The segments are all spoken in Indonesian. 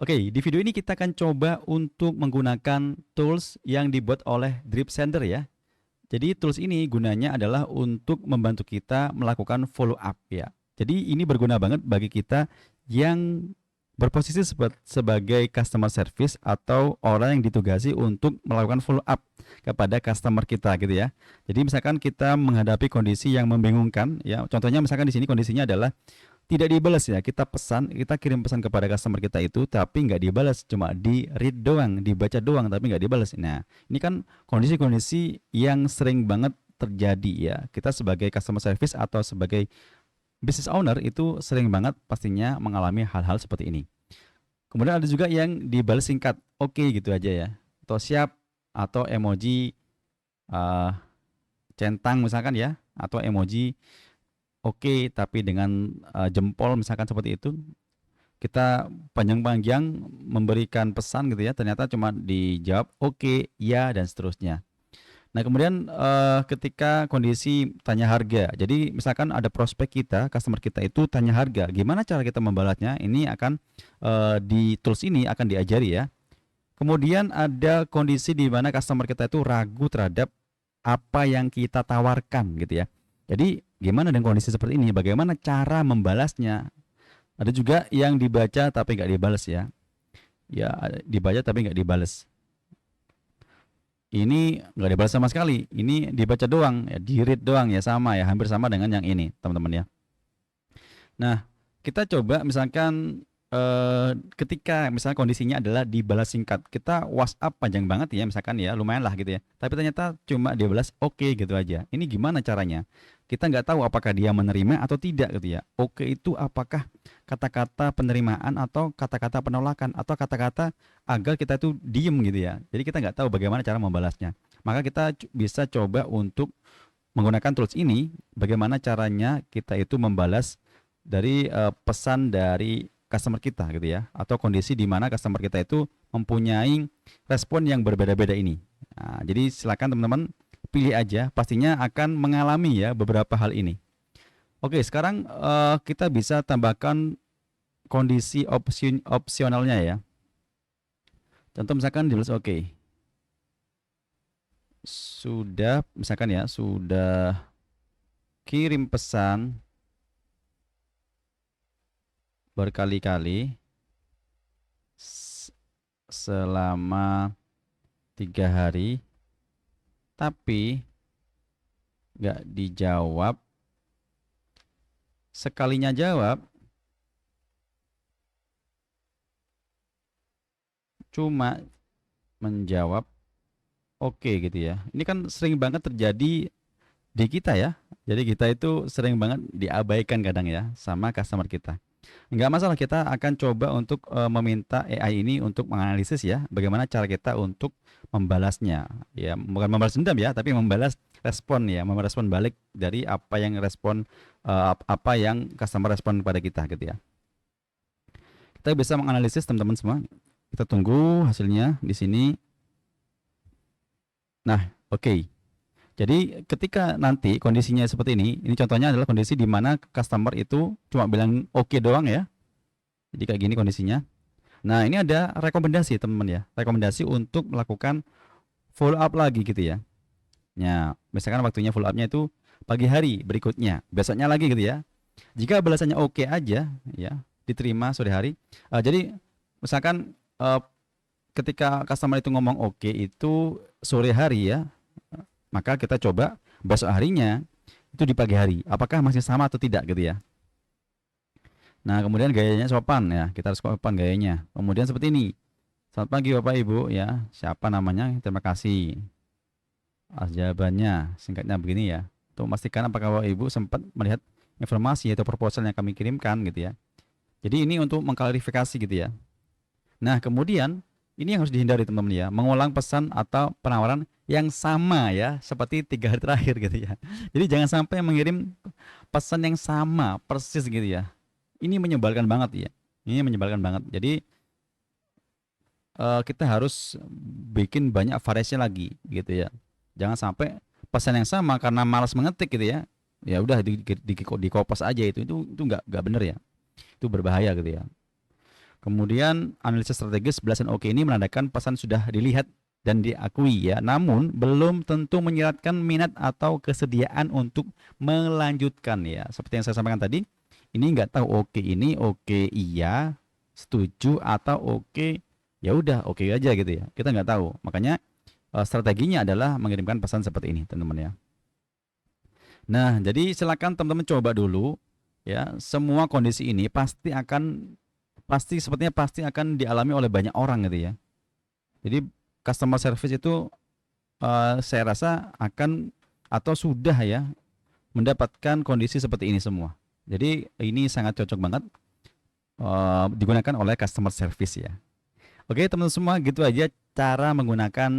Oke, di video ini kita akan coba untuk menggunakan tools yang dibuat oleh Drip Sender ya. Jadi tools ini gunanya adalah untuk membantu kita melakukan follow up ya. Jadi ini berguna banget bagi kita yang berposisi sebagai customer service atau orang yang ditugasi untuk melakukan follow up kepada customer kita gitu ya. Jadi misalkan kita menghadapi kondisi yang membingungkan ya. Contohnya misalkan di sini kondisinya adalah tidak dibalas ya, kita pesan, kita kirim pesan kepada customer kita itu tapi nggak dibalas, cuma di read doang, dibaca doang tapi nggak dibalas. Nah ini kan kondisi-kondisi yang sering banget terjadi ya, kita sebagai customer service atau sebagai business owner itu sering banget pastinya mengalami hal-hal seperti ini. Kemudian ada juga yang dibalas singkat, oke gitu aja ya, atau siap, atau emoji uh, centang misalkan ya, atau emoji oke tapi dengan jempol misalkan seperti itu. Kita panjang-panjang memberikan pesan gitu ya, ternyata cuma dijawab oke, ya dan seterusnya. Nah kemudian ketika kondisi tanya harga, jadi misalkan ada prospek kita, customer kita itu tanya harga, gimana cara kita membalasnya? Ini akan di tools ini akan diajari ya. Kemudian ada kondisi di mana customer kita itu ragu terhadap apa yang kita tawarkan gitu ya. Jadi gimana dengan kondisi seperti ini? Bagaimana cara membalasnya? Ada juga yang dibaca tapi nggak dibalas ya. Ya dibaca tapi nggak dibalas. Ini nggak dibalas sama sekali. Ini dibaca doang, ya, di read doang ya, sama ya, hampir sama dengan yang ini teman-teman ya. Nah kita coba misalkan ketika misalnya kondisinya adalah dibalas singkat, kita WhatsApp panjang banget ya misalkan ya, lumayan lah gitu ya, tapi ternyata cuma dibalas oke gitu aja. Ini gimana caranya? Kita nggak tahu apakah dia menerima atau tidak gitu ya. Oke itu apakah kata-kata penerimaan atau kata-kata penolakan atau kata-kata agar kita itu diem gitu ya. Jadi kita nggak tahu bagaimana cara membalasnya. Maka kita bisa coba untuk menggunakan tools ini, bagaimana caranya kita itu membalas dari pesan dari customer kita gitu ya, atau kondisi di mana customer kita itu mempunyai respon yang berbeda-beda ini. Nah, jadi silakan teman-teman pilih aja, pastinya akan mengalami ya beberapa hal ini. Oke, sekarang kita bisa tambahkan kondisi opsionalnya ya. Contoh misalkan tulis oke. Sudah misalkan ya, sudah kirim pesan berkali-kali selama 3 hari tapi nggak dijawab. Sekalinya jawab cuma menjawab oke gitu ya. Ini kan sering banget terjadi di kita ya. Jadi kita itu sering banget diabaikan kadang ya sama customer kita. Nggak masalah, kita akan coba untuk meminta AI ini untuk menganalisis ya, bagaimana cara kita untuk membalasnya. Ya, bukan membalas dendam ya, tapi membalas respon ya, merespon balik dari apa yang respon apa yang customer respon kepada kita gitu ya. Kita bisa menganalisis teman-teman semua. Kita tunggu hasilnya di sini. Nah, oke. Jadi ketika nanti kondisinya seperti ini contohnya adalah kondisi di mana customer itu cuma bilang oke doang ya. Jadi kayak gini kondisinya. Nah ini ada rekomendasi teman-teman ya, rekomendasi untuk melakukan follow up lagi gitu ya. Nah misalkan waktunya follow upnya itu pagi hari berikutnya, besoknya lagi gitu ya. Jika balasannya oke aja ya, diterima sore hari. Jadi misalkan ketika customer itu ngomong oke itu sore hari ya, maka kita coba besok harinya itu di pagi hari, apakah masih sama atau tidak gitu ya. Nah kemudian gayanya sopan ya, kita harus sopan gayanya. Kemudian seperti ini, selamat pagi Bapak Ibu ya, siapa namanya, terima kasih atas jawabannya, singkatnya begini ya, untuk memastikan apakah Bapak Ibu sempat melihat informasi atau proposal yang kami kirimkan gitu ya. Jadi ini untuk mengklarifikasi gitu ya. Nah kemudian ini yang harus dihindari teman-teman ya, mengulang pesan atau penawaran yang sama ya, seperti 3 hari terakhir gitu ya. Jadi jangan sampai mengirim pesan yang sama persis gitu ya. Ini menyebalkan banget ya. Ini menyebalkan banget. Jadi kita harus bikin banyak variasi lagi gitu ya. Jangan sampai pesan yang sama karena malas mengetik gitu ya. Ya udah di copy aja itu nggak bener ya. Itu berbahaya gitu ya. Kemudian analisis strategis belasan oke ini menandakan pesan sudah dilihat dan diakui ya, namun belum tentu menyiratkan minat atau kesediaan untuk melanjutkan ya. Seperti yang saya sampaikan tadi, ini nggak tahu oke ini oke iya, setuju atau oke ya udah oke aja gitu ya. Kita nggak tahu. Makanya strateginya adalah mengirimkan pesan seperti ini, teman-teman ya. Nah, jadi silakan teman-teman coba dulu ya. Semua kondisi ini pasti akan dialami oleh banyak orang gitu ya. Jadi customer service itu saya rasa akan atau sudah ya mendapatkan kondisi seperti ini semua. Jadi ini sangat cocok banget digunakan oleh customer service ya. Oke teman-teman semua, gitu aja cara menggunakan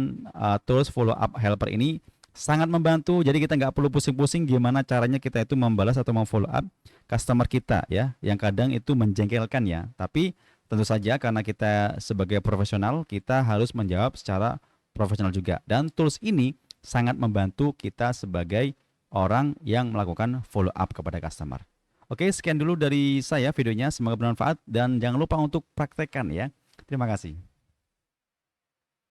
tools follow up helper ini. Sangat membantu, jadi kita nggak perlu pusing-pusing gimana caranya kita itu membalas atau memfollow up customer kita ya, yang kadang itu menjengkelkan ya. Tapi tentu saja karena kita sebagai profesional, kita harus menjawab secara profesional juga. Dan tools ini sangat membantu kita sebagai orang yang melakukan follow up kepada customer. Oke, sekian dulu dari saya videonya, semoga bermanfaat dan jangan lupa untuk praktekkan ya. Terima kasih.